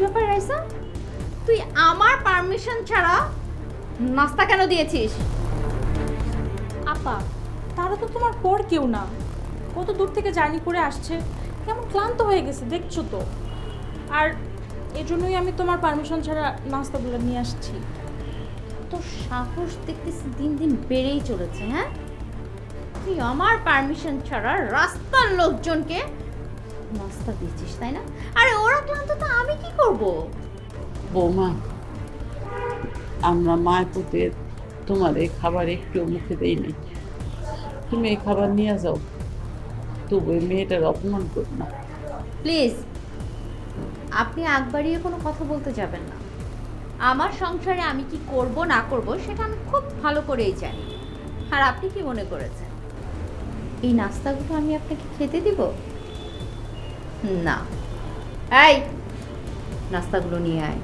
ব্যাপার রাইসা, তুই আমার পারমিশন ছাড়া নাস্তা কেন দিয়েছিস? আপা, তারা তো তোমার পর কেউ না, কত দূর থেকে জার্নি করে আসছে, কেমন ক্লান্ত হয়ে গেছে দেখছো তো। আর এজন্যই আমি তোমার পারমিশন ছাড়া নাস্তাগুলো নিয়ে আসছি। তোর সাহস দেখতেছি দিন দিন বেড়েই চলেছে। হ্যাঁ, তুই আমার পারমিশন ছাড়া রাস্তার লোকজনকে নাস্তা দিচ্ছিস, তাই না? আরে ওরা ক্লান্ত, তো আমি কি করব? বৌমা, আমরা মায়ের পুতের তোমার এই খাবার একটু মুখে দেই নাই, তুমি এই খাবার নিয়ে যাও, তবু এই মেয়েটার অপমান করো না। প্লিজ, আপনি আগ বাড়িয়ে কোনো কথা বলতে যাবেন না। আমার সংসারে আমি কি করব না করব সেটা আমি খুব ভালো করেই জানি। আর আপনি কি মনে করেছেন এই নাস্তাগুলো আমি আপনাকে খেতে দিব? না। এই নাস্তাগুলো নিয়ে আয়।